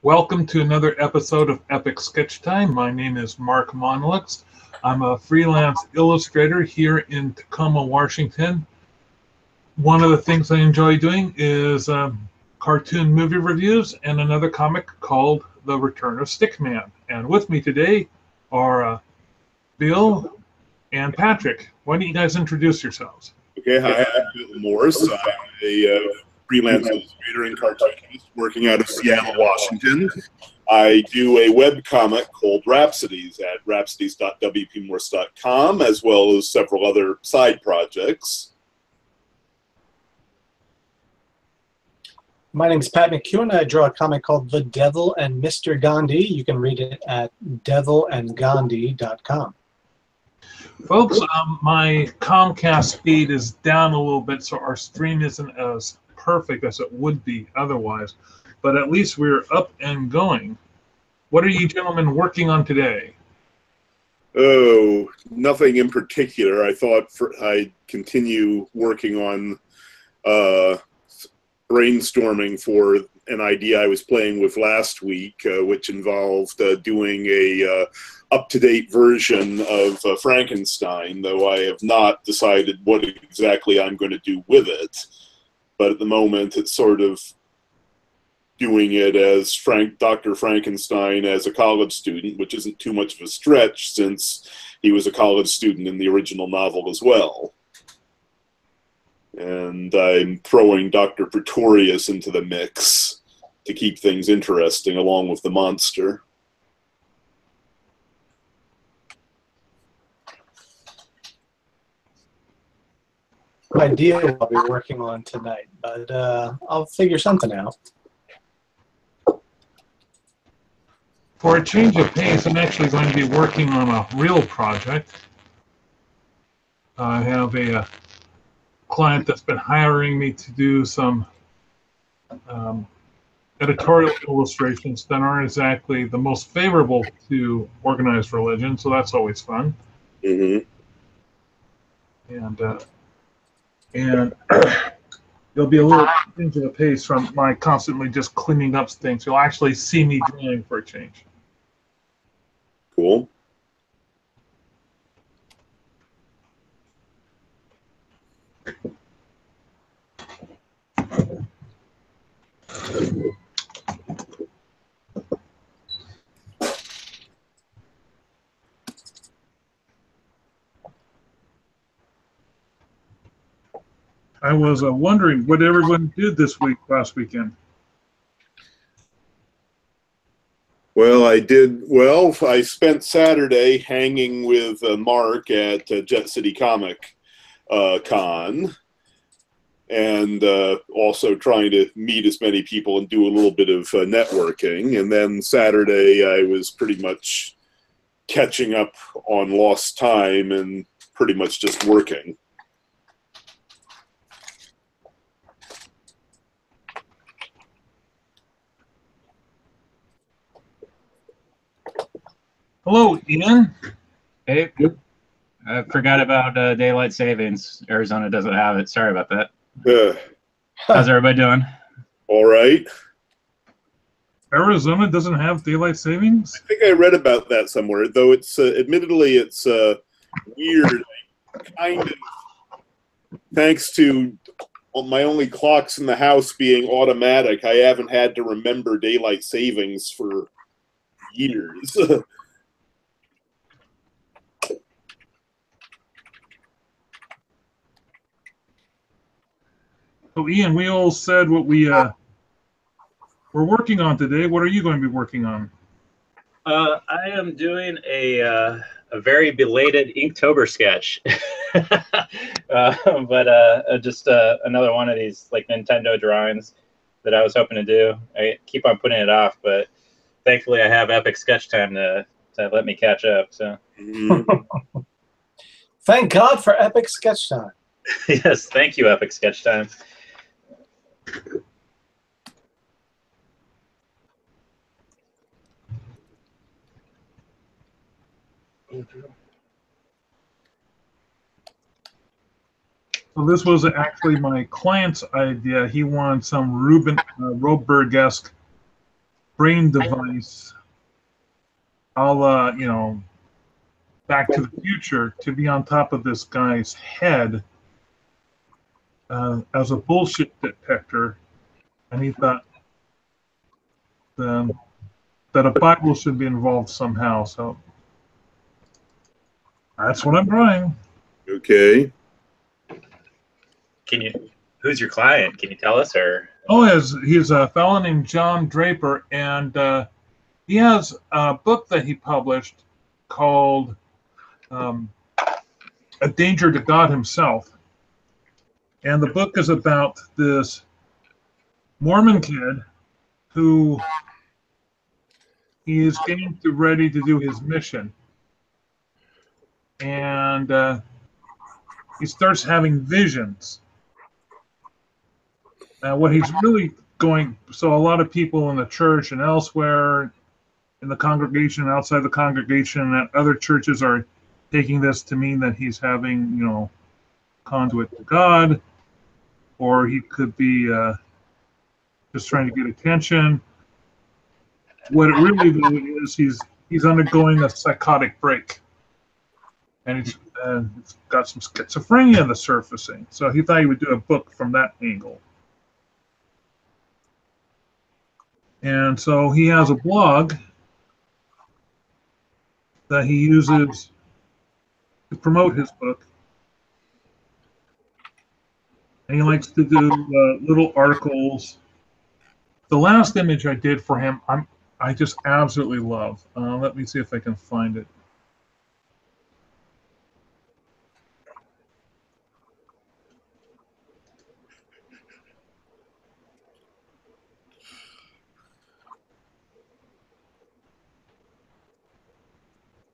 Welcome to another episode of Epic Sketch Time. My name is Mark Monlux. I'm a freelance illustrator here in Tacoma, Washington. One of the things I enjoy doing is cartoon movie reviews and another comic called The Return of Stickman. And with me today are Bill and Patrick. Why don't you guys introduce yourselves? Okay, hi, I'm Bill Morse. I'm a freelance illustrator and cartoonist working out of Seattle, Washington. I do a webcomic called Rhapsodies at rhapsodies.wpmorse.com, as well as several other side projects. My name is Pat McCuen. I draw a comic called The Devil and Mr. Gandhi. You can read it at devilandgandhi.com. Folks, my Comcast speed is down a little bit, so our stream isn't as perfect as it would be otherwise, but at least we're up and going. What are you gentlemen working on today? Oh, nothing in particular. I thought I'd continue working on brainstorming for an idea I was playing with last week, which involved doing a up-to-date version of Frankenstein, though I have not decided what exactly I'm going to do with it. But at the moment, it's sort of doing it as Dr. Frankenstein as a college student, which isn't too much of a stretch since he was a college student in the original novel as well. And I'm throwing Dr. Pretorius into the mix to keep things interesting along with the monster. No idea what I'll be working on tonight, but I'll figure something out. For a change of pace, I'm actually going to be working on a real project. I have a client that's been hiring me to do some editorial illustrations that aren't exactly the most favorable to organized religion, so that's always fun. Mm-hmm. And there'll be a little change of the pace from my constantly just cleaning up things. You'll actually see me drawing for a change. Cool. I was wondering what everyone did last weekend. Well, I spent Saturday hanging with Mark at Jet City Comic Con, and also trying to meet as many people and do a little bit of networking. And then Saturday I was pretty much catching up on lost time and pretty much just working. Hello, Ian. Hey, I forgot about daylight savings. Arizona doesn't have it. Sorry about that. How's everybody doing? All right. Arizona doesn't have daylight savings? I think I read about that somewhere, though it's admittedly it's weird. Kind of, thanks to my only clocks in the house being automatic, I haven't had to remember daylight savings for years. So, Ian, we all said what we're working on today. What are you going to be working on? I am doing a very belated Inktober sketch, but just another one of these like Nintendo drawings that I was hoping to do. I keep on putting it off, but thankfully I have Epic Sketch Time to let me catch up. So, Thank God for Epic Sketch Time. Yes, thank you, Epic Sketch Time. So this was actually my client's idea. He wanted some Rubin Roberg-esque brain device, you know, Back to the Future, to be on top of this guy's head as a bullshit detector, and he thought that a Bible should be involved somehow. So that's what I'm trying. Okay. Who's your client? Can you tell us, or? Oh, he's a fellow named John Draper, and he has a book that he published called A Danger to God Himself. And the book is about this Mormon kid who he is getting ready to do his mission. And he starts having visions. What he's really so a lot of people in the church and elsewhere in the congregation, outside the congregation, and at other churches are taking this to mean that he's having, you know, conduit to God, or he could be just trying to get attention. What it really is, he's undergoing a psychotic break, and he's got some schizophrenia that's surfacing. So he thought he would do a book from that angle. And so he has a blog that he uses to promote his book. And he likes to do little articles. The last image I did for him, I just absolutely love. Let me see if I can find it.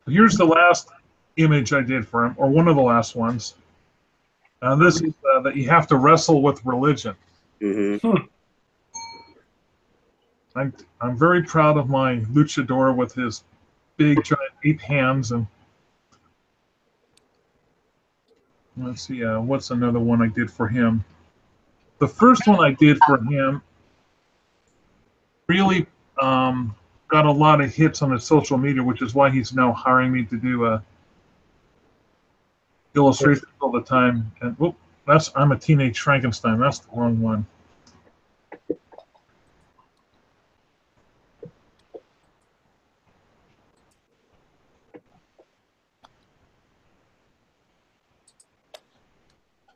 Here's the last image I did for him, or one of the last ones. This is that you have to wrestle with religion. Mm-hmm. I'm very proud of my luchador with his big giant 8 hands. And let's see, what's another one I did for him? The first one I did for him really got a lot of hits on his social media, which is why he's now hiring me to do illustrations all the time. And whoop, I'm a Teenage Frankenstein. That's the wrong one.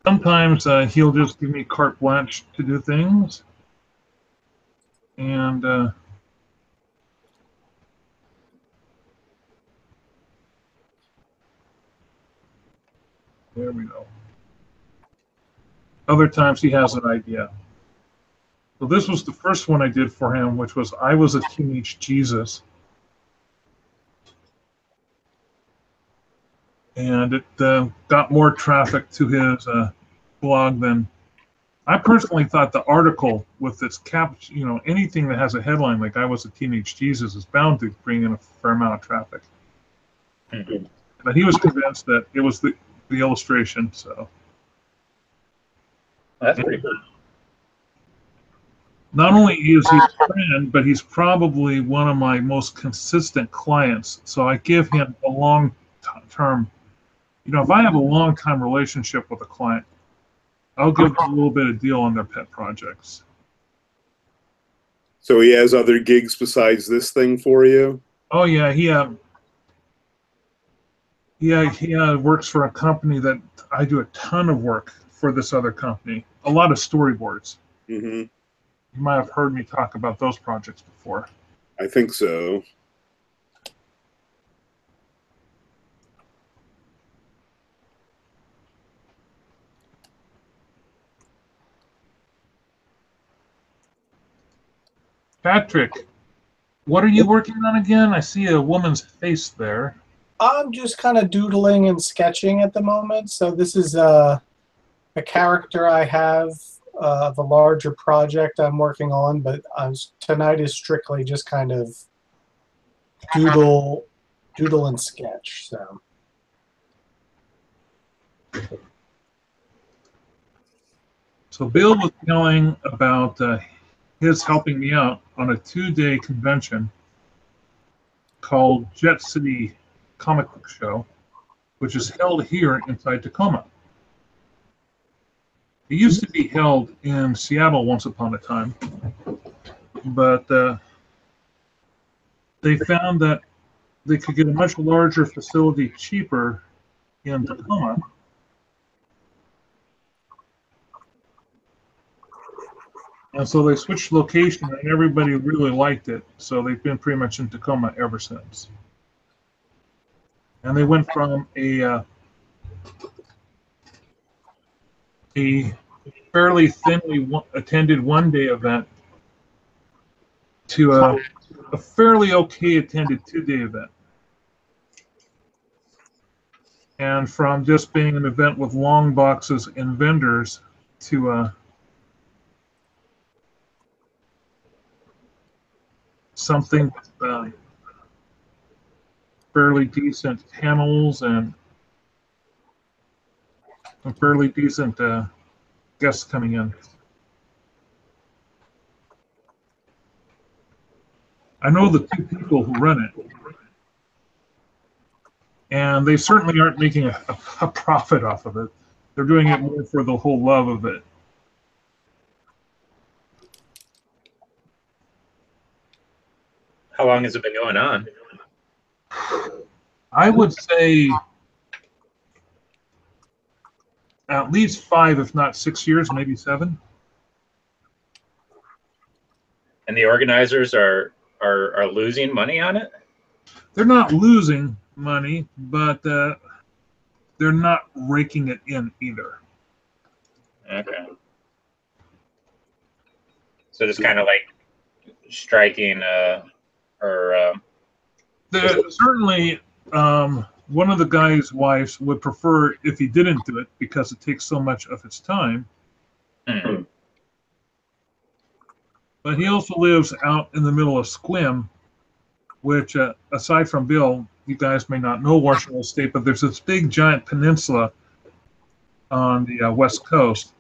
Sometimes he'll just give me carte blanche to do things. And there we go. Other times he has an idea. So this was the first one I did for him, which was I Was a Teenage Jesus. And it got more traffic to his blog than I personally thought. The article with its you know, anything that has a headline like I Was a Teenage Jesus is bound to bring in a fair amount of traffic. Mm-hmm. But he was convinced that it was the illustration. So that's pretty cool. Not only is he a friend, but he's probably one of my most consistent clients. So I give him a long-term. You know, if I have a long-time relationship with a client, I'll give them a little bit of deal on their pet projects. So he has other gigs besides this thing for you? Oh yeah, he works for a company that I do a ton of work for. This other company, a lot of storyboards. Mm-hmm. You might have heard me talk about those projects before. I think so. Patrick, what are you working on again? I see a woman's face there. I'm just kind of doodling and sketching at the moment. So this is a character I have of a larger project I'm working on, but tonight is strictly just kind of doodle and sketch. So Bill was telling about his helping me out on a 2-day convention called Jet City Comic Book Show, which is held here inside Tacoma. It used to be held in Seattle once upon a time, but they found that they could get a much larger facility cheaper in Tacoma. And so they switched location, and everybody really liked it. So they've been pretty much in Tacoma ever since. And they went from a fairly thinly attended 1-day event to a fairly okay attended 2-day event. And from just being an event with long boxes and vendors to something with fairly decent panels and some fairly decent guests coming in. I know the 2 people who run it, and they certainly aren't making a profit off of it. They're doing it more for the whole love of it. How long has it been going on? I would say at least 5, if not 6 years, maybe 7. And the organizers are losing money on it? They're not losing money, but they're not raking it in either. Okay. So just kind of like striking certainly, one of the guy's wives would prefer if he didn't do it because it takes so much of his time. Mm-hmm. But he also lives out in the middle of Squim, which, aside from Bill, you guys may not know Washington State, but there's this big giant peninsula on the west coast.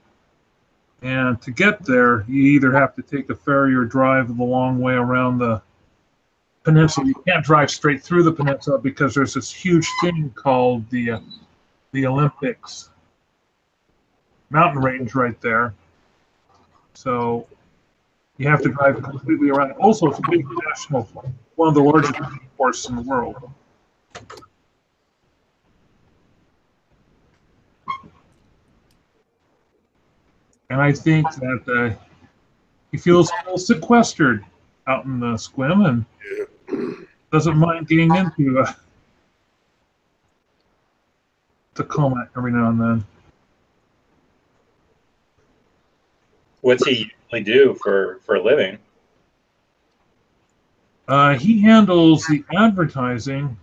And to get there, you either have to take a ferry or drive the long way around the peninsula. You can't drive straight through the peninsula because there's this huge thing called the Olympics mountain range right there. So you have to drive completely around. Also, it's a big national, one of the largest forests in the world. And I think that he feels a little sequestered out in the Squim and doesn't mind getting into Tacoma every now and then. What's he usually do for a living? He handles the advertising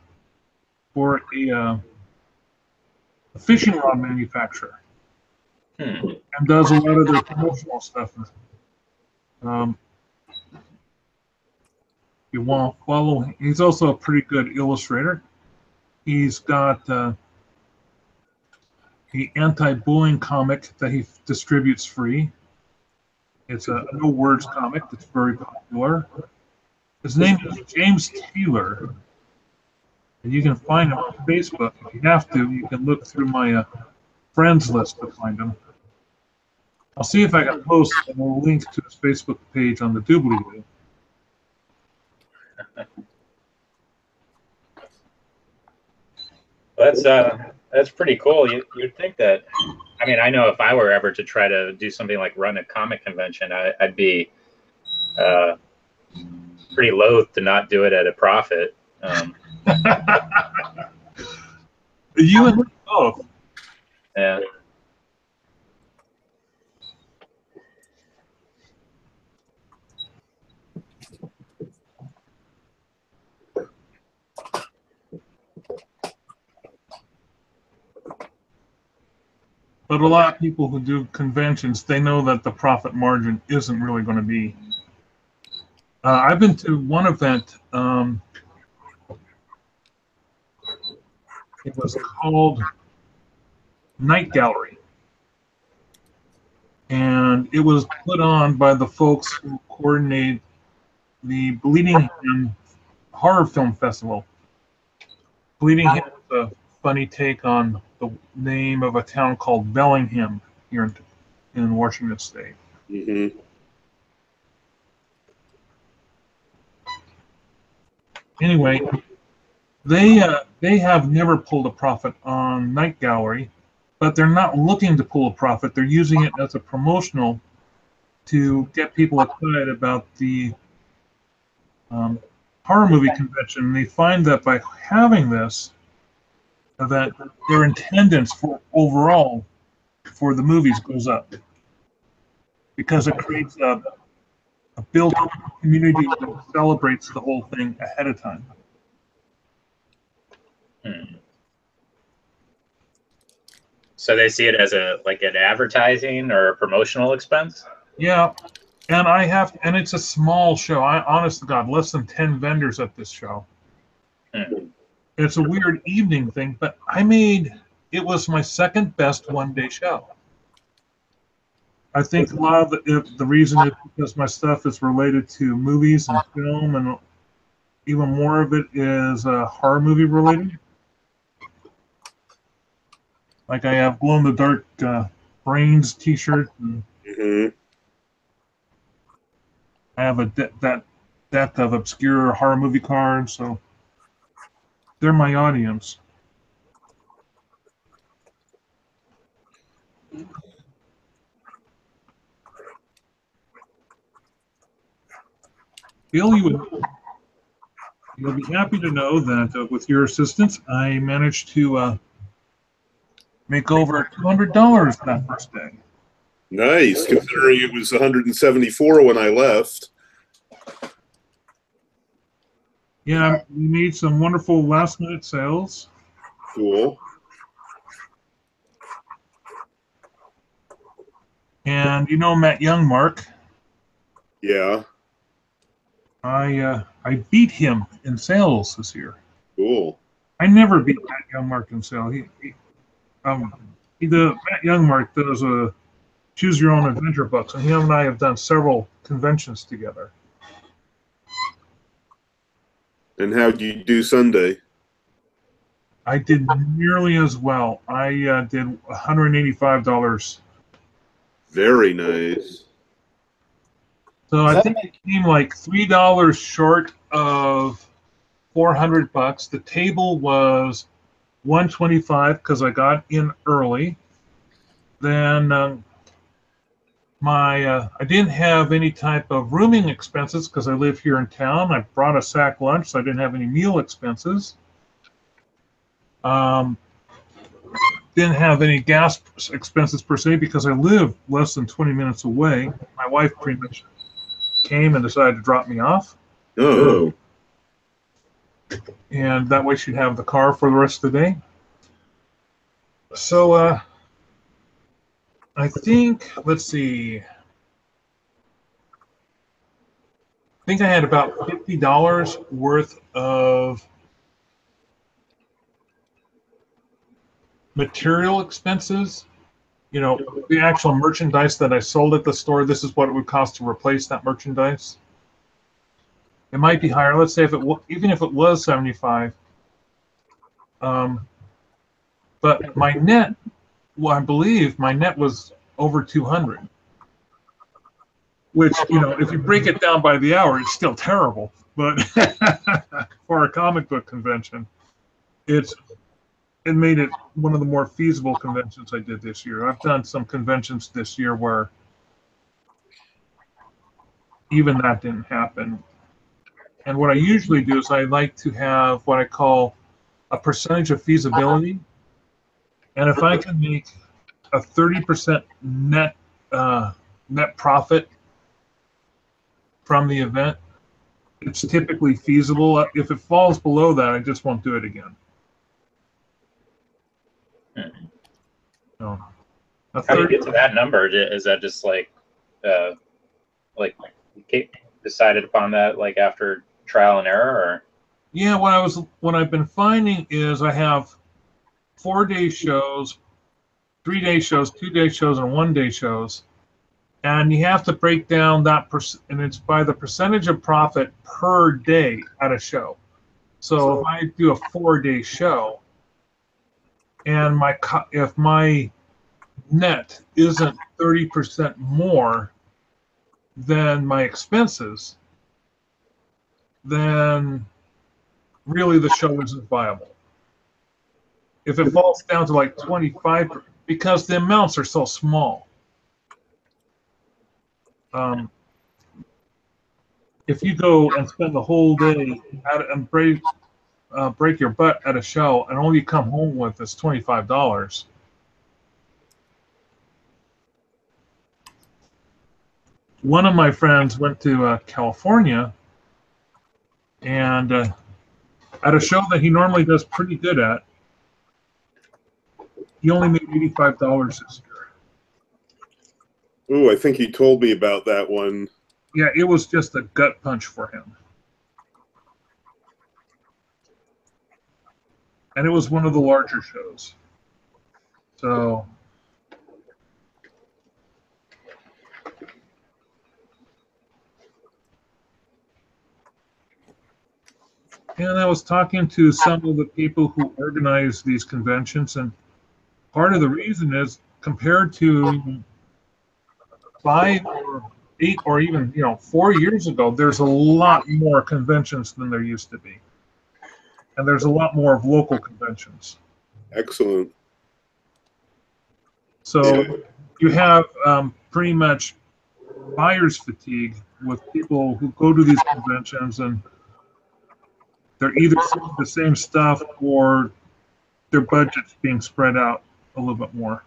for a fishing rod manufacturer. And does a lot of their promotional stuff. You want to follow. He's also a pretty good illustrator. He's got the anti-bullying comic that he distributes free. It's a no words comic that's very popular. His name is James Taylor, and you can find him on Facebook. If you have to, you can look through my friends list to find him. I'll see if I can post a link to his Facebook page on the doobly-doo. That's pretty cool. You'd think that. I mean, I know if I were ever to try to do something like run a comic convention, I'd be pretty loath to not do it at a profit. You and me both. Yeah. But a lot of people who do conventions, they know that the profit margin isn't really going to be. I've been to one event. It was called Night Gallery. and it was put on by the folks who coordinate the Bleeding Hand Horror Film Festival. Bleeding Hand is a funny take on the name of a town called Bellingham here in Washington State. Mm-hmm. Anyway, they have never pulled a profit on Night Gallery, but they're not looking to pull a profit. They're using it as a promotional to get people excited about the horror movie convention. They find that by having this, that their attendance for overall for the movies goes up because it creates a built-in community that celebrates the whole thing ahead of time. So they see it as an advertising or a promotional expense? Yeah, and it's a small show. Honest to God, less than 10 vendors at this show. It's a weird evening thing, but it was my second best one-day show. I think a lot of the reason is because my stuff is related to movies and film, and even more of it is horror movie related. Like I have glow-in-the-dark Brains T-shirt, and I have a deck of obscure horror movie cards, so they're my audience. Bill, you'll be happy to know that with your assistance, I managed to make over $200 that first day. Nice, considering it was 174 when I left. Yeah, we made some wonderful last-minute sales. Cool. And you know Matt Young, Mark? Yeah. I beat him in sales this year. Cool. I never beat Matt Young, Mark in sales. Matt Young, Mark does a Choose Your Own Adventure books, and him and I have done several conventions together. And how do you do Sunday? I did nearly as well. I did $185. Very nice. So I think it came like $3 short of $400. The table was $125 because I got in early. Then I didn't have any type of rooming expenses because I live here in town. I brought a sack lunch, so I didn't have any meal expenses. Didn't have any gas expenses per se because I live less than 20 minutes away. My wife pretty much came and decided to drop me off. Oh. And that way she'd have the car for the rest of the day. So I think, let's see. I think I had about $50 worth of material expenses. You know, the actual merchandise that I sold at the store, this is what it would cost to replace that merchandise. It might be higher. Let's say even if it was 75. But my net, well, I believe my net was over 200. Which, you know, if you break it down by the hour, it's still terrible. But for a comic book convention, it made it one of the more feasible conventions I did this year. I've done some conventions this year where even that didn't happen. And what I usually do is I like to have what I call a percentage of feasibility. And if I can make a 30% net profit from the event, it's typically feasible. If it falls below that, I just won't do it again. So, how do you get to that number? Is that just like decided upon that like after trial and error, or? Yeah, what I've been finding is I have 4-day shows, 3-day shows, 2-day shows, and 1-day shows, And you have to break down that, and it's by the percentage of profit per day at a show. So if I do a 4-day show, and if my net isn't 30% more than my expenses, then really the show isn't viable. If it falls down to like 25, because the amounts are so small. If you go and spend the whole day and break your butt at a show, and all you come home with is $25. One of my friends went to California, and at a show that he normally does pretty good at, he only made $85 this year. Oh, I think he told me about that one. Yeah, it was just a gut punch for him. And it was one of the larger shows. So, and I was talking to some of the people who organize these conventions, and part of the reason is compared to 5 or 8 or even 4 years ago, there's a lot more conventions than there used to be, and there's a lot more of local conventions. Excellent. So you have pretty much buyer's fatigue with people who go to these conventions, and they're either selling the same stuff or their budget's being spread out a little bit more.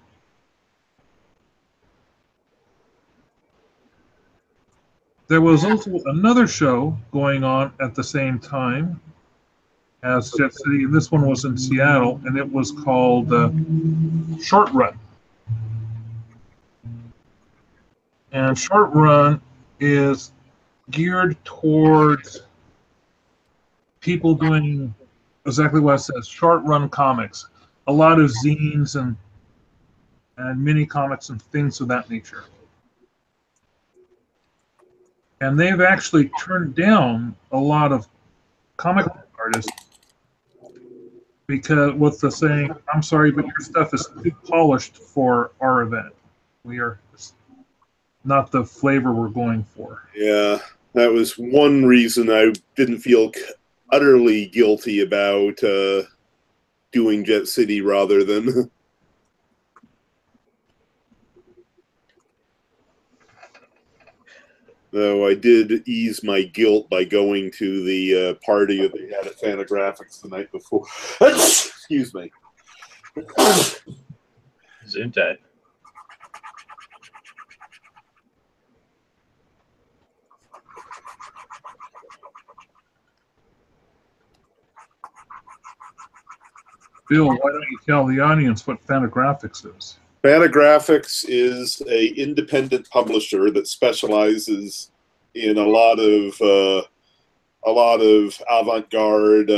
There was also another show going on at the same time as Jet City, and this one was in Seattle, and it was called Short Run. And Short Run is geared towards people doing exactly what it says, short run comics. A lot of zines and mini comics and things of that nature. And they've actually turned down a lot of comic artists because with the saying, I'm sorry, but your stuff is too polished for our event. We are not the flavor we're going for. Yeah, that was one reason I didn't feel utterly guilty about doing Jet City rather than... Though I did ease my guilt by going to the party that they had at Fantagraphics the night before. Excuse me. Gesundheit. Bill, why don't you tell the audience what Fantagraphics is? Fantagraphics is a independent publisher that specializes in a lot of avant-garde,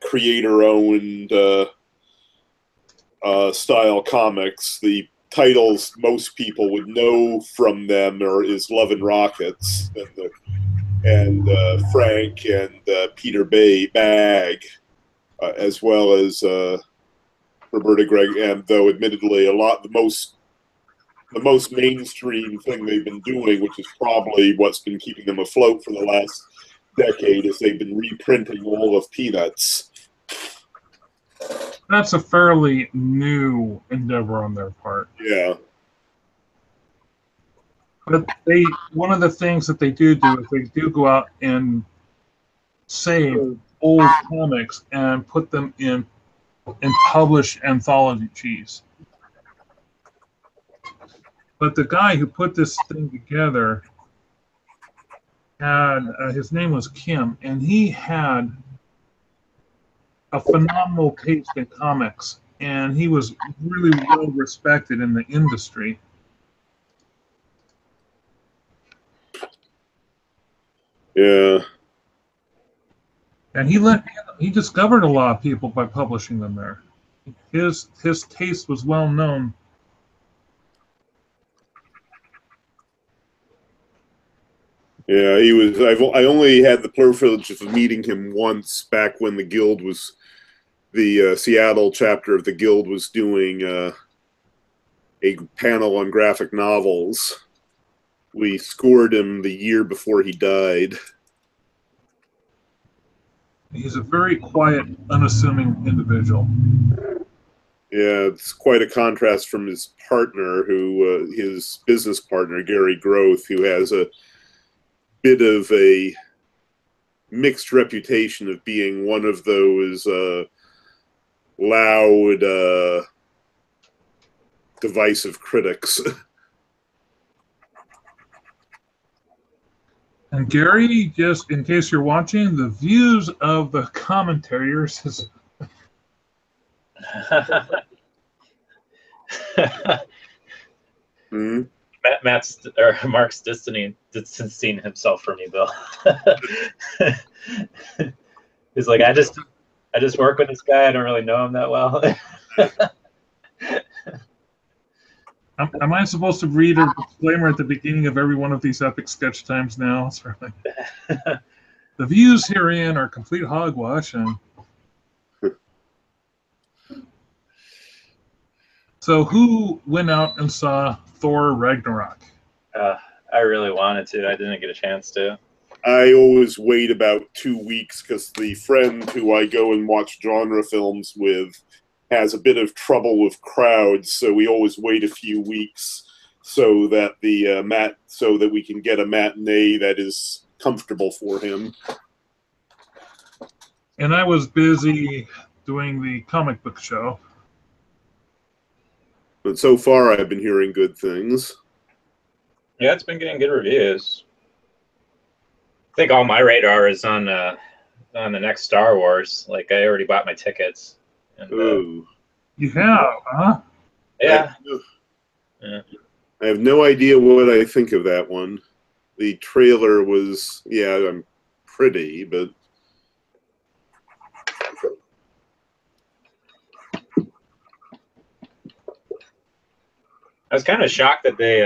creator-owned style comics. The titles most people would know from them is Love and Rockets and Frank and Peter Bagg. As well as Roberta Gregg, and though admittedly the most mainstream thing they've been doing, which is probably what's been keeping them afloat for the last decade, is they've been reprinting all of Peanuts. That's a fairly new endeavor on their part. Yeah. But one of the things that they do is they do go out and save old comics and put them in published anthologies. But the guy who put this thing together had his name was Kim, and he had a phenomenal taste in comics, and he was really well respected in the industry. Yeah. And he discovered a lot of people by publishing them there. His taste was well known. Yeah, he was. I only had the privilege of meeting him once back when the Guild was, the Seattle chapter of the Guild was doing a panel on graphic novels. We scored him the year before he died. He's a very quiet, unassuming individual. Yeah, it's quite a contrast from his partner, who his business partner, Gary Groth, who has a bit of a mixed reputation of being one of those loud, divisive critics. And Gary, just in case you're watching, the views of the commentators is Hmm? Mark's distancing himself from you, Bill. He's like, I just work with this guy. I don't really know him that well. am I supposed to read a disclaimer at the beginning of every one of these epic sketch times now? Certainly. The views herein are complete hogwash, and so who went out and saw Thor Ragnarok? I really wanted to. I didn't get a chance to. I always wait about 2 weeks because the friend who I go and watch genre films with has a bit of trouble with crowds, so we always wait a few weeks so that so that we can get a matinee that is comfortable for him. And I was busy doing the comic book show. But so far, I've been hearing good things. Yeah, it's been getting good reviews. I think all my radar is on the next Star Wars. Like, I already bought my tickets. And, Ooh. You have, huh? yeah. I have no idea what I think of that one. The trailer was, yeah, pretty, but I was kind of shocked that they,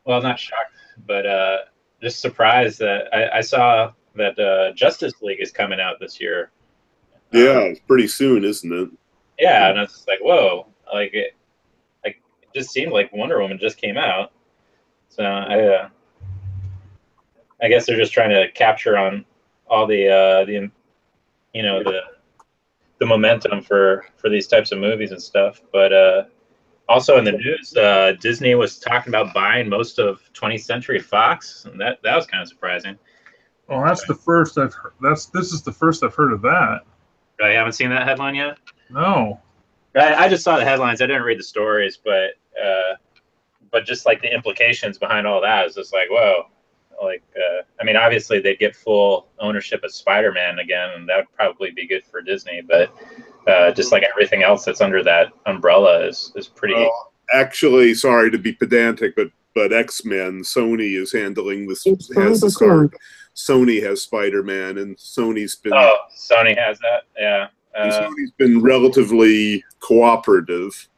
well, not shocked, but just surprised that I saw that Justice League is coming out this year. yeah, it's pretty soon, isn't it? Yeah, and it's like, whoa, it just seemed like Wonder Woman just came out. So I guess they're just trying to capture on all the momentum for these types of movies and stuff. But also in the news, Disney was talking about buying most of 20th Century Fox, and that was kind of surprising. Well, that's the first I've heard. This is the first I've heard of that. I haven't seen that headline yet. No. I just saw the headlines. I didn't read the stories, but just like the implications behind all that is just like, whoa. Like, I mean, obviously they'd get full ownership of Spider-Man again, and that would probably be good for Disney. But just like everything else that's under that umbrella is pretty. Well, actually, sorry to be pedantic, but X-Men, Sony is handling this. Has the start. Sony has Spider-Man, and Sony's been. Oh, Sony has that, yeah. Sony's been relatively cooperative.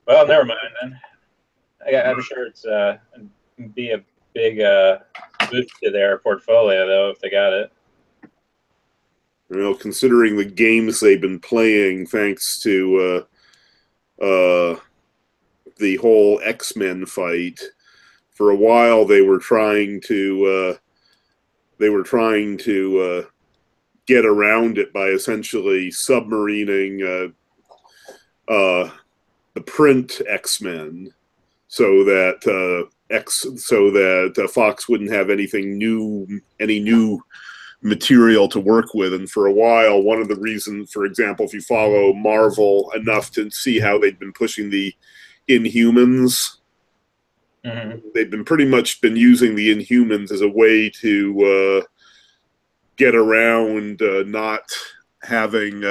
Well, never mind then. I'm sure it's be a big boost to their portfolio, though, if they got it. Well, considering the games they've been playing, thanks to the whole X-Men fight, for a while they were trying to get around it by essentially submarining the print X-Men, so that Fox wouldn't have any new material to work with. And for a while, one of the reasons, for example, if you follow Marvel enough to see how they've been pushing the Inhumans, they've been pretty much been using the Inhumans as a way to get around not having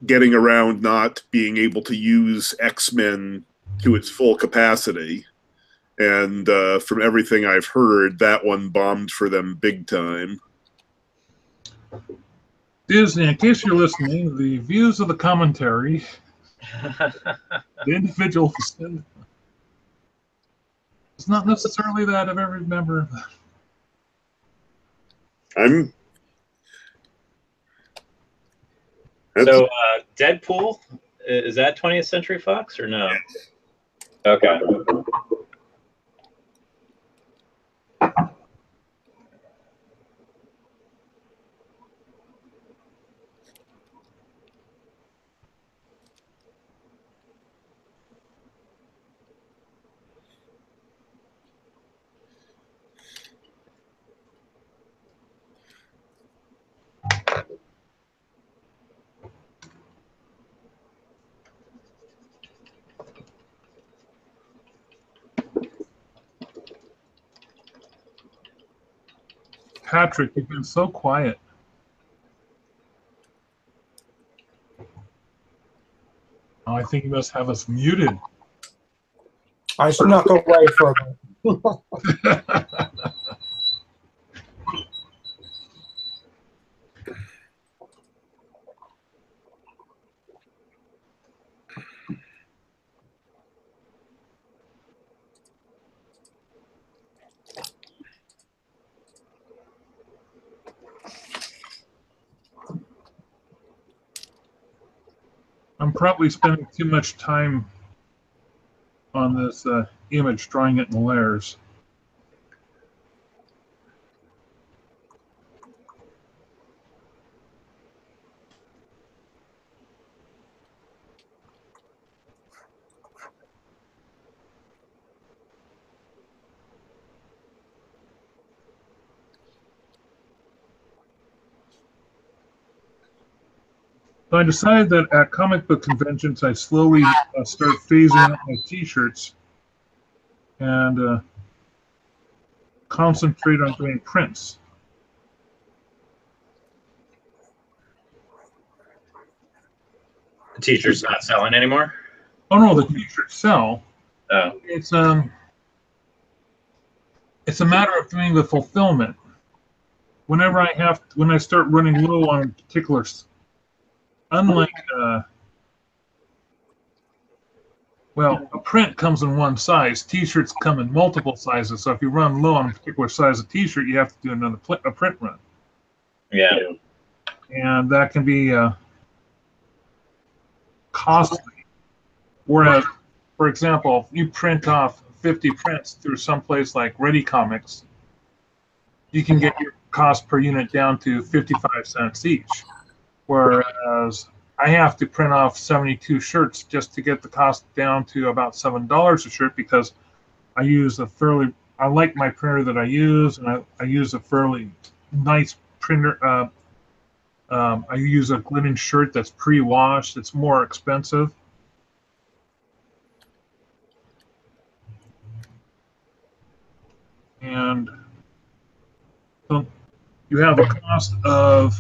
getting around not being able to use X-Men to its full capacity. And from everything I've heard, that one bombed for them big time. Disney, in case you're listening, the views of the commentary, the individuals. It's not necessarily that of every member. I'm. So Deadpool, is that 20th Century Fox or no? Okay. Patrick, you've been so quiet. Oh, I think you must have us muted. I snuck away from it. I'm probably spending too much time on this image, drawing it in layers. So I decided that at comic book conventions, I slowly start phasing out my T-shirts and concentrate on doing prints. The T-shirt's not selling anymore? Oh no, the T-shirts sell. Oh. It's a matter of doing the fulfillment. When I start running low on particulars, unlike well, a print comes in one size. T-shirts come in multiple sizes. So if you run low on a particular size of T-shirt, you have to do a print run. Yeah. And that can be costly. Whereas, for example, if you print off 50 prints through someplace like Ready Comics, you can get your cost per unit down to 55 cents each. Whereas I have to print off 72 shirts just to get the cost down to about $7 a shirt, because I like my printer that I use, and I use a fairly nice printer. I use a linen shirt that's pre-washed. It's more expensive. And so you have a cost of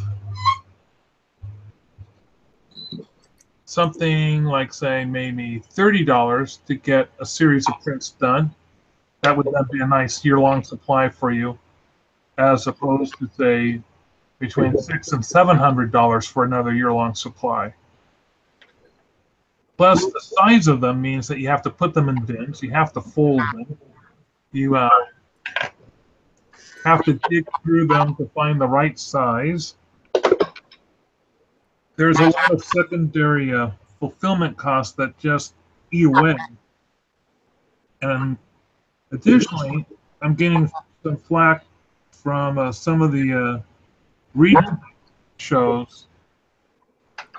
something like, say, maybe $30 to get a series of prints done. That would then be a nice year-long supply for you, as opposed to, say, between $600 and $700 for another year-long supply. Plus, the size of them means that you have to put them in bins. You have to fold them. You have to dig through them to find the right size. There's a lot of secondary fulfillment costs that just eat away. And additionally, I'm getting some flack from some of the retail shows.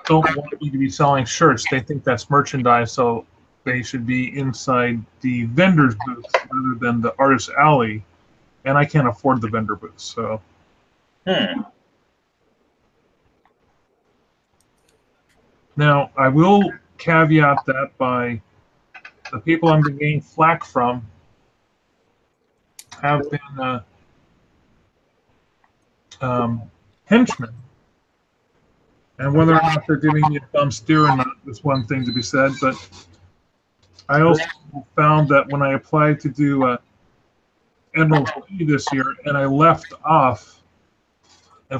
Don't want me to be selling shirts. They think that's merchandise, so they should be inside the vendor's booth rather than the artist's alley. And I can't afford the vendor booth, so. Now, I will caveat that by the people I'm getting flack from have been henchmen. And whether or not they're giving me a thumb steer or not is one thing to be said. But I also found that when I applied to do Emerald City this year, and I left off,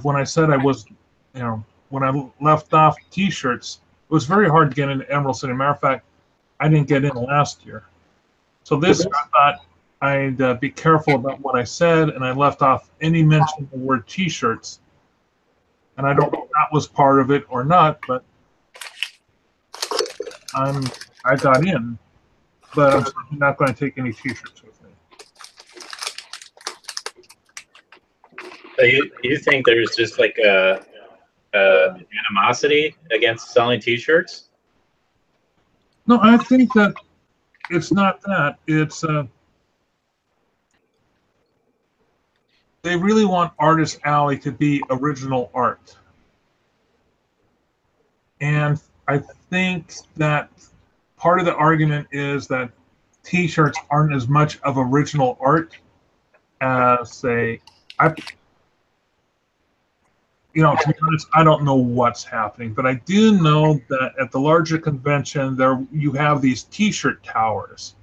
when I said I was, when I left off T-shirts, it was very hard to get into Emerald City. Matter of fact, I didn't get in last year. So this, I thought, I'd be careful about what I said, and I left off any mention of the word T-shirts. And I don't know if that was part of it or not, but I got in. But I'm certainly not going to take any T-shirts with me. So you think there's just like a animosity against selling T-shirts? No, I think that it's not that. It's they really want Artist Alley to be original art. And I think that part of the argument is that T-shirts aren't as much of original art as, say, to be honest, I don't know what's happening, but I do know that at the larger convention, there you have these T-shirt towers.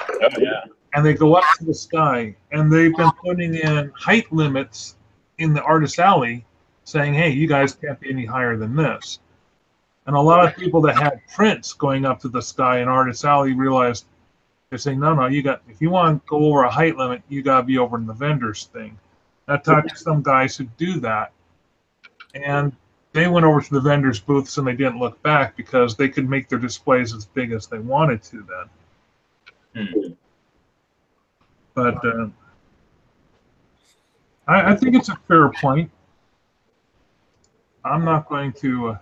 Oh yeah. And they go up to the sky, and they've been putting in height limits in the Artist Alley, saying, "Hey, you guys can't be any higher than this." And a lot of people that had prints going up to the sky in Artist Alley realized they're saying, "No, if you want to go over a height limit, you got to be over in the vendors thing." I talked to some guys who do that. And they went over to the vendors' booths and they didn't look back because they could make their displays as big as they wanted to then. But I think it's a fair point. I'm not going to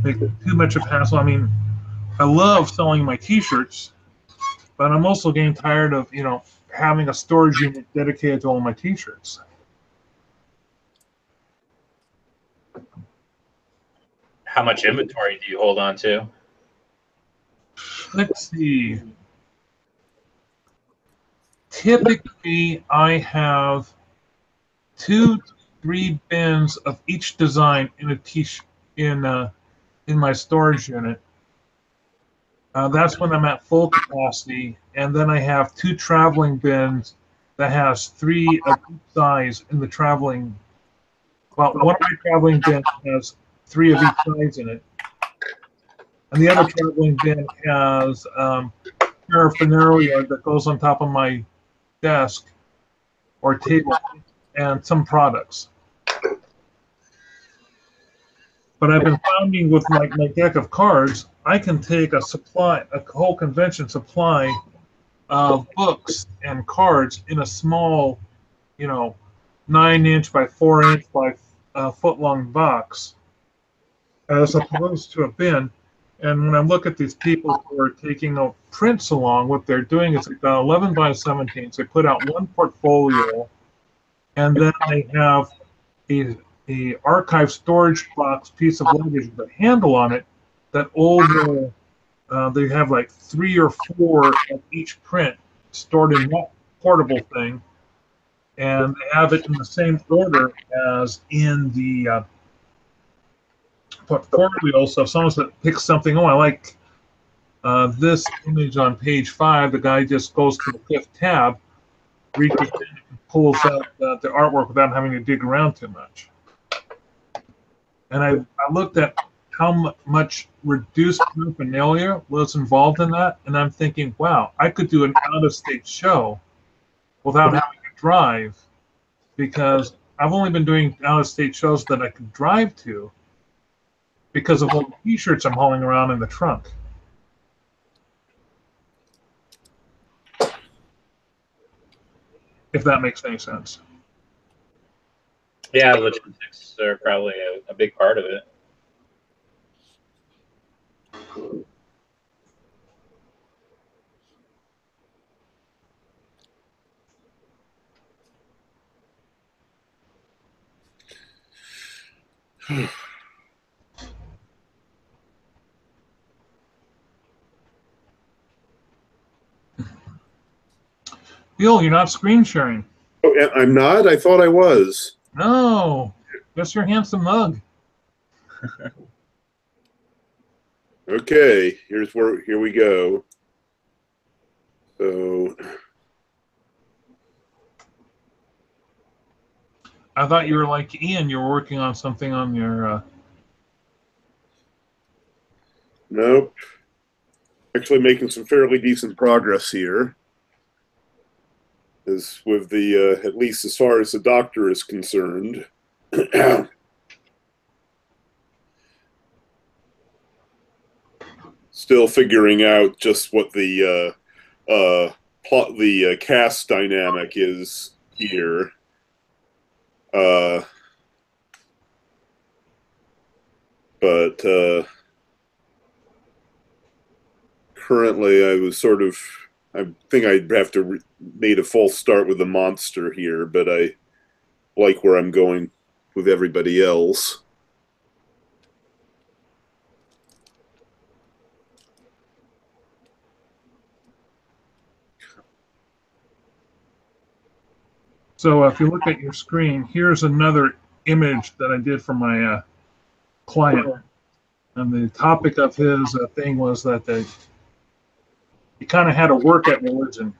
make too much of a hassle. I mean, I love selling my T-shirts, but I'm also getting tired of, having a storage unit dedicated to all my T-shirts. How much inventory do you hold on to? Let's see. Typically, I have 2 to 3 bins of each design in a T-shirt in my storage unit. That's when I'm at full capacity, and then I have 2 traveling bins that has 3 of each size in the traveling. Well, one of my traveling bins has 3 of each size in it, and the other traveling bin has paraphernalia that goes on top of my desk or table, and some products. But I've been finding with my deck of cards, I can take a whole convention supply of books and cards in a small, 9-inch by 4-inch by foot-long box, as opposed to a bin. And when I look at these people who are taking prints along, what they're doing is they've got 11 by 17. So they put out one portfolio, and then they have a archive storage box piece of luggage with a handle on it that over they have like 3 or 4 of each print stored in that portable thing, and they have it in the same order as in the portfolio. So if someone picks something, I like this image on page 5, the guy just goes to the 5th tab, reaches in and pulls out the artwork without having to dig around too much. And I looked at how much reduced paraphernalia was involved in that, and I'm thinking, wow, I could do an out-of-state show without having to drive, because I've only been doing out-of-state shows that I could drive to because of all the T-shirts I'm hauling around in the trunk. If that makes any sense. Yeah, logistics are probably a big part of it. Bill, you're not screen sharing. Oh, I'm not? I thought I was. No, that's your handsome mug. Okay, here we go. So I thought you were like Ian. You were working on something on your. Nope. Actually making some fairly decent progress here. As with the, at least as far as the doctor is concerned. Still figuring out just what the cast dynamic is here. But currently, I think I'd have to made a false start with the monster here, but I like where I'm going with everybody else. So if you look at your screen, here's another image that I did for my client. And the topic of his thing was that he kind of had to work at religion.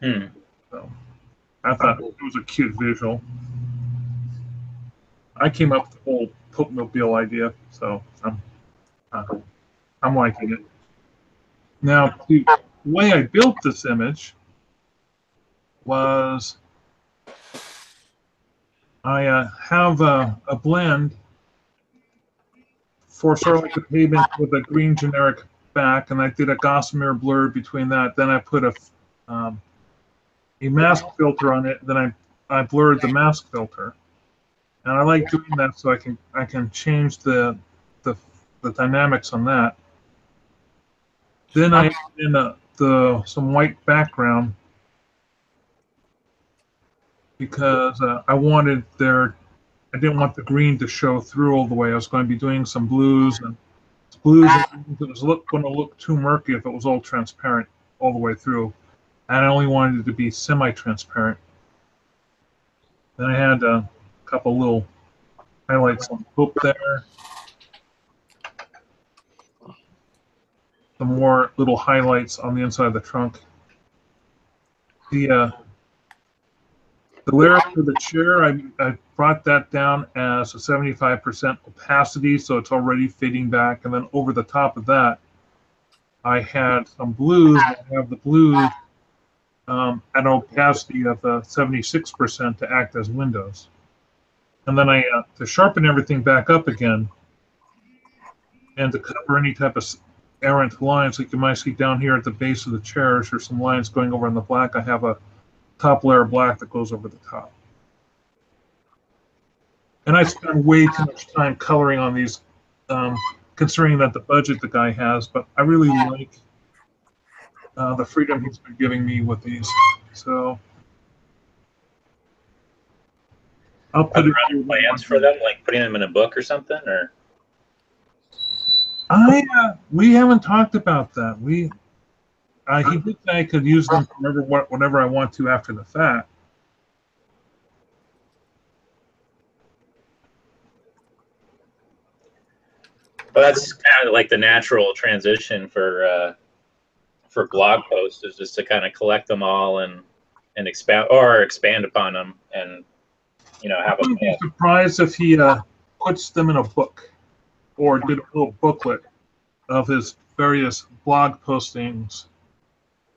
So I thought it was a cute visual. I came up with the whole Pope-mobile idea, so I'm liking it. Now, the way I built this image was I have a blend for sort of like a pavement with a green generic back, and I did a gossamer blur between that. Then I put a mask filter on it. Then I blurred the mask filter, and I like doing that so I can change the dynamics on that. Then I add in some white background because I didn't want the green to show through all the way. I was going to be doing some blues, and it was going to look too murky if it was all transparent all the way through. And I only wanted it to be semi-transparent. Then I had a couple little highlights on the Pope there. Some more little highlights on the inside of the trunk. The lyric for the chair, I brought that down as a 75% opacity, so it's already fading back. And then over the top of that, I had some blues. I have the blues at an opacity of 76% to act as windows. And then to sharpen everything back up again, and to cover any type of errant lines, like you might see down here at the base of the chairs, or some lines going over on the black, I have a top layer of black that goes over the top. And I spend way too much time coloring on these, considering that the budget the guy has, but I really like the freedom he's been giving me with these. So I'll put it on plans for them, like putting them in a book or something, or we haven't talked about that. He did say I could use them whenever I want to after the fact. Well, that's kind of like the natural transition for blog posts, is just to kind of collect them all and expand upon them, and have I wouldn't be surprised if he puts them in a book, or did a little booklet of his various blog postings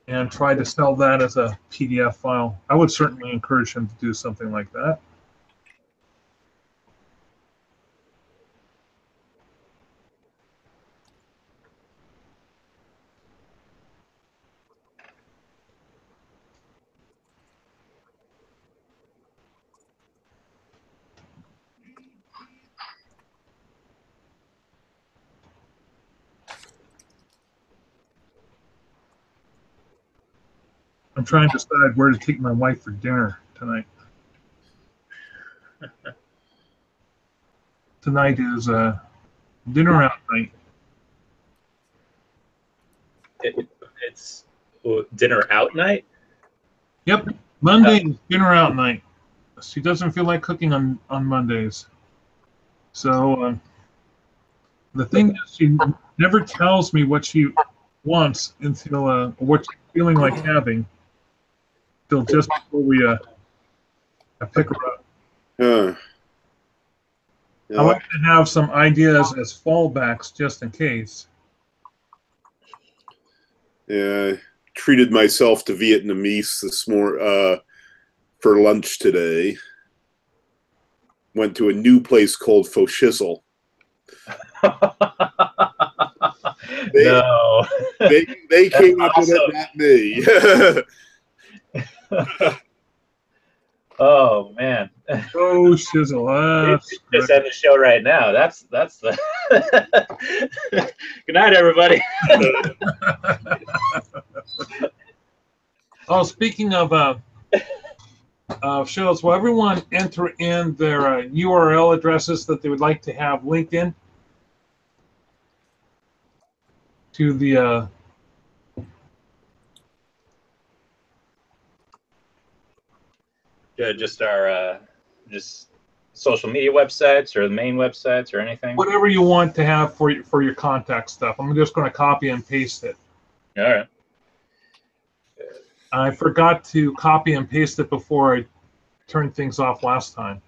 and try to sell that as a PDF file. I would certainly encourage him to do something like that. I'm trying to decide where to take my wife for dinner tonight. Tonight is dinner out night. It's dinner out night? Yep. Monday is dinner out night. She doesn't feel like cooking on Mondays. So the thing is, she never tells me what she wants until what she's feeling like having. Till just before I pick her up. I like to have some ideas as fallbacks just in case. Yeah, I treated myself to Vietnamese for lunch today. Went to a new place called Pho Shizzle. No. They came up with it, not me. Oh man. Oh shizzle! Just end the show right now. That's the. Good night, everybody. Oh, speaking of shows, will everyone enter in their URL addresses that they would like to have linked in to the just our just social media websites or the main websites or anything? whatever you want to have for your contact stuff. I'm just going to copy and paste it. All right. I forgot to copy and paste it before I turned things off last time.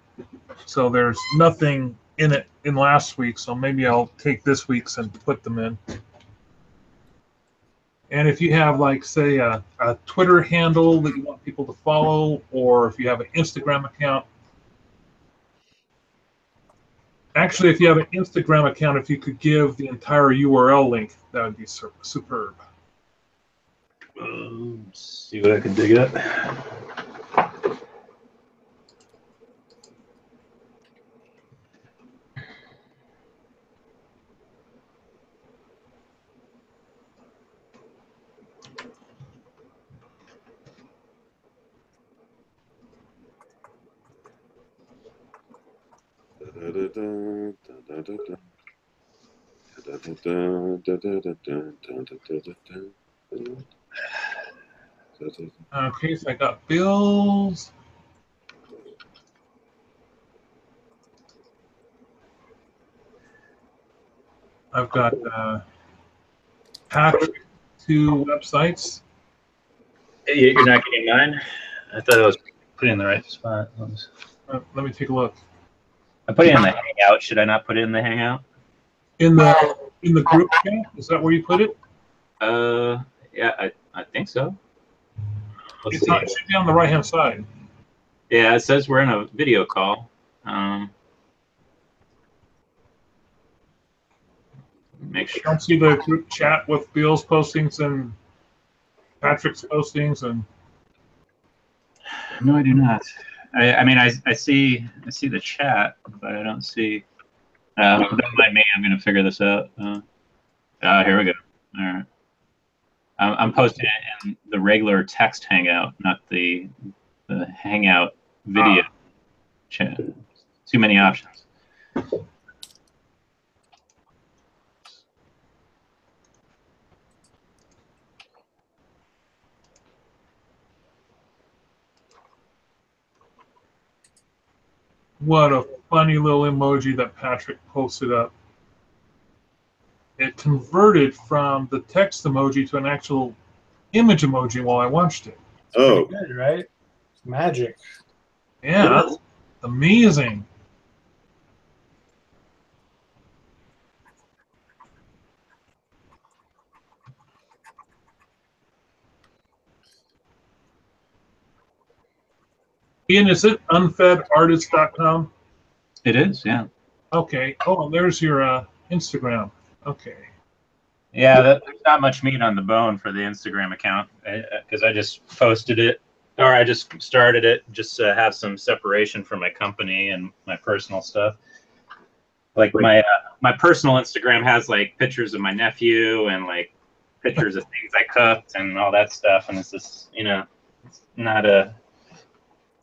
So there's nothing in it in last week, so maybe I'll take this week's and put them in. And if you have, like, say, a Twitter handle that you want people to follow, or if you have an Instagram account. Actually, if you have an Instagram account, if you could give the entire URL link, that would be superb. See what I can dig up. Okay, so I got Bill's. I've got Patrick's 2 websites. You're not getting mine? I thought I was putting it in the right spot. Let me take a look. I put it in the Hangout. Should I not put it in the Hangout? In the group chat? Is that where you put it? Yeah, I think so. It should be on the right-hand side. Yeah, it says we're in a video call. Make sure. You don't see the group chat with Bill's postings and Patrick's postings and. No, I do not. I mean, I see the chat, but I don't see. Don't mind me. I'm going to figure this out. Here we go. All right. I'm posting it in the regular text Hangout, not the Hangout video chat. Too many options. What a funny little emoji that Patrick posted up. It converted from the text emoji to an actual image emoji while I watched it. Oh, Pretty good, right? It's magic. Yeah, that's amazing. Ian, is it unfedartist.com? It is, yeah. Okay. Oh, there's your Instagram. Okay. Yeah, there's not much meat on the bone for the Instagram account because I just posted it, or I just started it just to have some separation from my company and my personal stuff. Like my personal Instagram has like pictures of my nephew and like pictures of things I cooked and all that stuff, and it's just, you know, it's not a.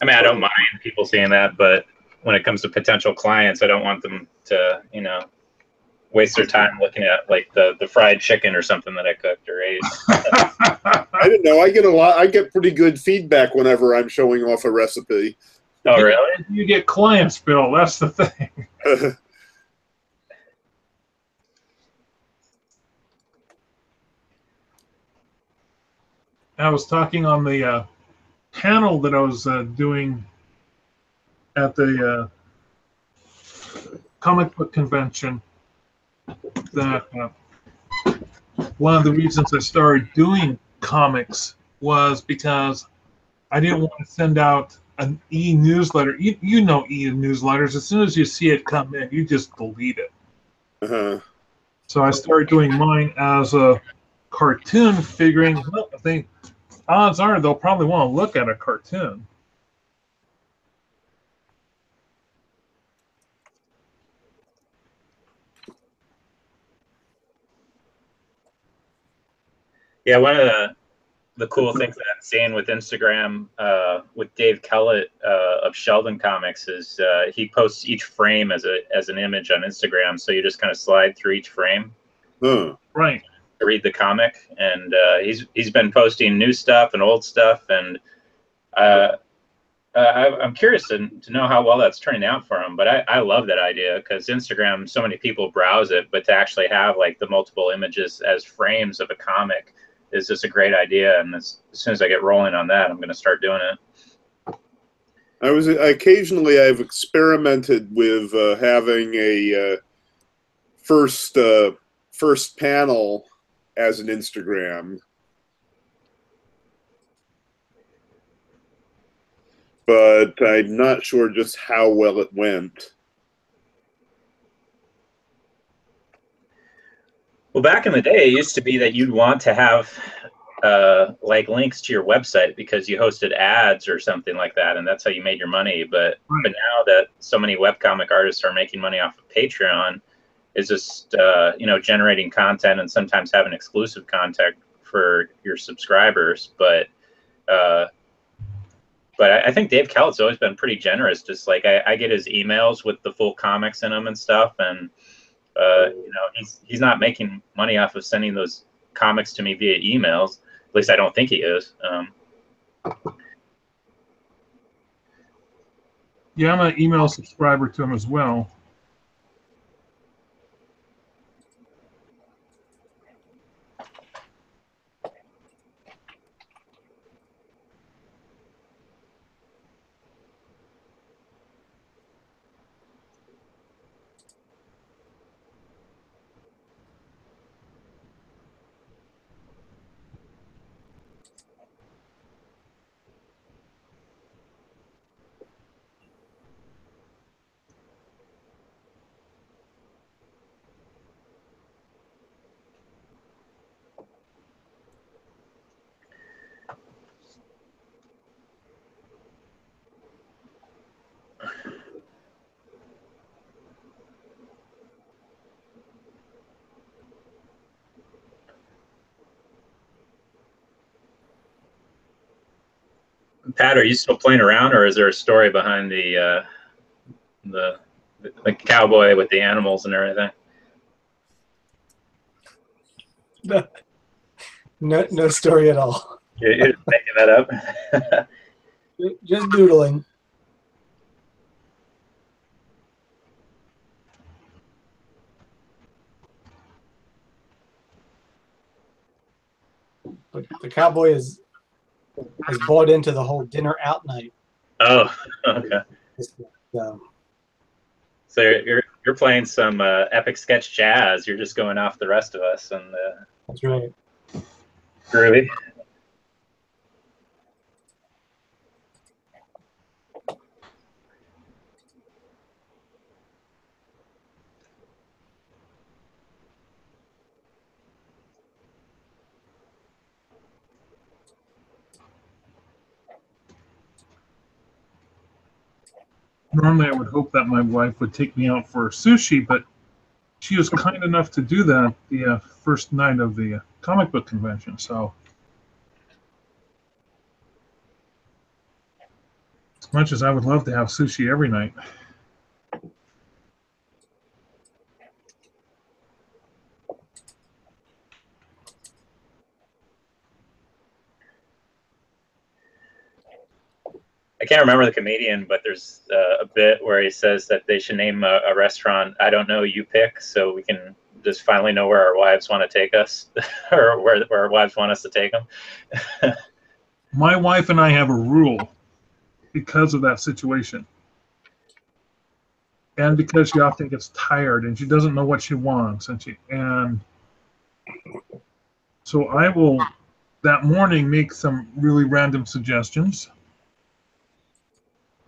I mean, I don't mind people seeing that, but when it comes to potential clients, I don't want them to, you know, waste their time looking at like the fried chicken or something that I cooked or ate. I didn't know. I get pretty good feedback whenever I'm showing off a recipe. Oh, really? You get clients, Bill. That's the thing. I was talking on the panel that I was doing at the comic book convention that one of the reasons I started doing comics was because I didn't want to send out an e-newsletter. You know e-newsletters. As soon as you see it come in, you just delete it. Uh-huh. So I started doing mine as a cartoon, figuring, well, I think odds are they'll probably want to look at a cartoon. Yeah, one of the cool things that I'm seeing with Instagram with Dave Kellett of Sheldon Comics is he posts each frame as an image on Instagram, so you just kind of slide through each frame. Right. To read the comic, and he's been posting new stuff and old stuff, and I'm curious to know how well that's turning out for him. But I love that idea because Instagram, so many people browse it, but to actually have like the multiple images as frames of a comic is just a great idea. And as soon as I get rolling on that, I'm going to start doing it. Occasionally I've experimented with having a first panel as an Instagram, but I'm not sure just how well it went. Well, back in the day, it used to be that you'd want to have like links to your website because you hosted ads or something like that, and that's how you made your money. But now that so many webcomic artists are making money off of Patreon, is just generating content and sometimes having exclusive content for your subscribers. But I think Dave Kellett's always been pretty generous. Just like I get his emails with the full comics in them and stuff, and he's not making money off of sending those comics to me via emails. At least I don't think he is. Yeah, I'm an email subscriber to him as well. Pat, are you still playing around, or is there a story behind the cowboy with the animals and everything? No story at all. You're just making that up? Just doodling. But the cowboy has bought into the whole dinner out night. Oh, okay. So you're playing some epic sketch jazz. You're just going off the rest of us, and that's right. Groovy. Normally, I would hope that my wife would take me out for sushi, but she was kind enough to do that the first night of the comic book convention. So, as much as I would love to have sushi every night. I can't remember the comedian, but there's a bit where he says that they should name a restaurant, I don't know, you pick, so we can just finally know where our wives want to take us, or where our wives want us to take them. My wife and I have a rule because of that situation. and because she often gets tired and she doesn't know what she wants, and so I will that morning make some really random suggestions,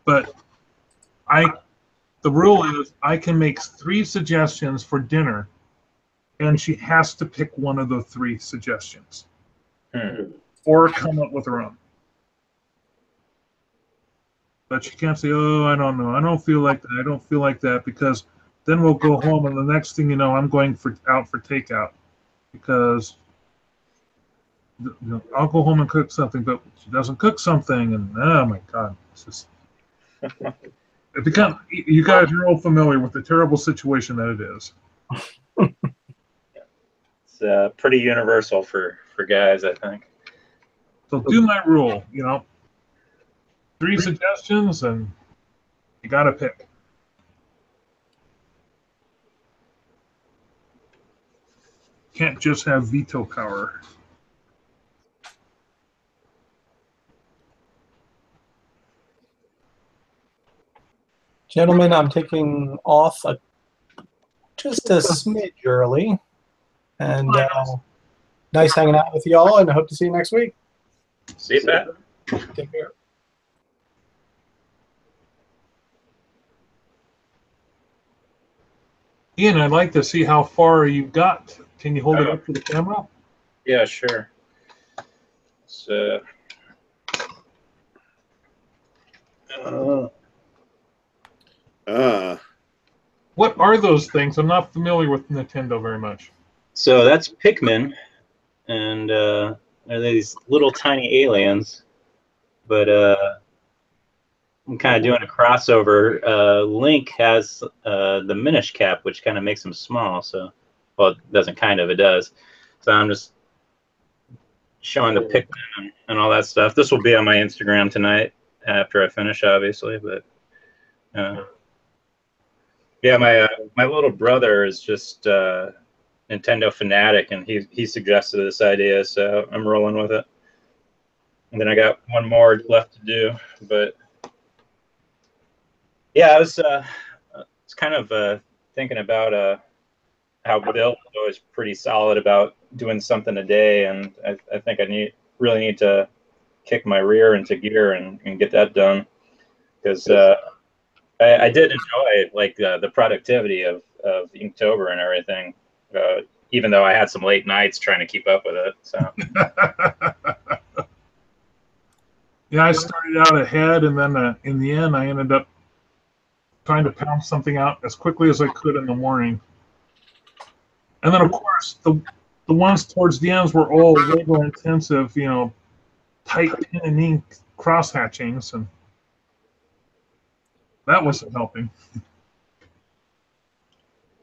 but the rule is I can make 3 suggestions for dinner, and she has to pick one of the 3 suggestions, or come up with her own. But she can't say, "Oh, I don't know. I don't feel like that. I don't feel like that," because then we'll go home, and the next thing you know, I'm going out for takeout because I'll go home and cook something, but she doesn't cook something, and oh my God, it's just you guys are all familiar with the terrible situation that it is. It's pretty universal for guys, I think. So do my rule, 3 suggestions, and you got to pick. Can't just have veto power. Gentlemen, I'm taking off just a smidge early. And nice hanging out with y'all, and I hope to see you next week. See you, Pat. Take care. Ian, I'd like to see how far you got. Can you hold it up to the camera? Yeah, sure. So, what are those things? I'm not familiar with Nintendo very much. So that's Pikmin, and they're these little tiny aliens. But I'm kind of doing a crossover. Link has the Minish Cap, which kind of makes him small. So, well, it doesn't kind of, it does. So I'm just showing the Pikmin and all that stuff. This will be on my Instagram tonight after I finish, obviously. But yeah, my little brother is just Nintendo fanatic, and he suggested this idea, so I'm rolling with it. And then I got one more left to do, but yeah, I was kind of thinking about how Bill is always pretty solid about doing something a day, and I think I really need to kick my rear into gear and get that done, because I did enjoy like the productivity of Inktober and everything, even though I had some late nights trying to keep up with it. So. Yeah, I started out ahead, and then in the end, I ended up trying to pound something out as quickly as I could in the morning. And then, of course, the ones towards the ends were all labor intensive, tight pen and ink cross hatchings, and that wasn't helping.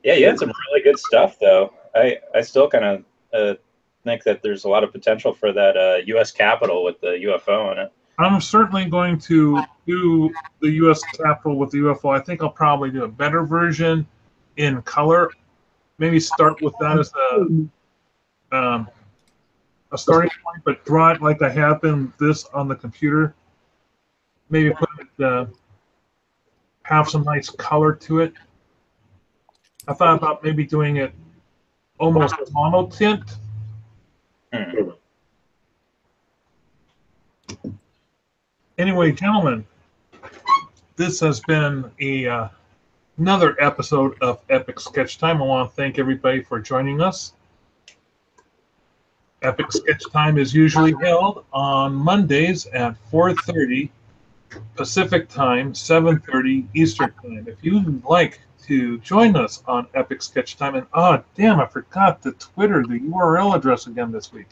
Yeah, you had some really good stuff, though. I still kind of think that there's a lot of potential for that U.S. Capitol with the UFO in it. I'm certainly going to do the U.S. Capitol with the UFO. I think I'll probably do a better version in color. Maybe start with that as a starting point, but draw it like I have been this on the computer. Maybe put it, have some nice color to it. I thought about maybe doing it almost mono tint. Anyway, gentlemen, this has been another episode of Epic Sketch Time. I want to thank everybody for joining us. Epic Sketch Time is usually held on Mondays at 4:30 Pacific Time, 7:30 Eastern Time. If you'd like to join us on Epic Sketch Time, and damn, I forgot the URL address again this week.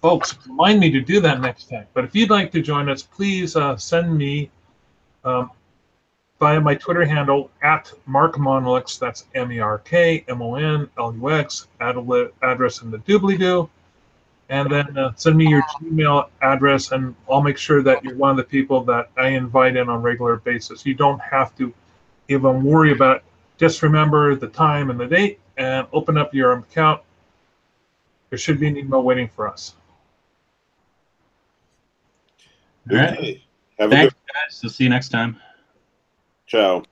Folks, remind me to do that next time. But if you'd like to join us, please send me via my Twitter handle at MarkMonlux. That's MERKMONLUX. Address in the doobly-doo. And then send me your Gmail address, and I'll make sure that you're one of the people that I invite in on a regular basis. You don't have to even worry about it. Just remember the time and the date, and open up your account. There should be an email waiting for us. All right. Thanks, guys. We'll see you next time. Ciao.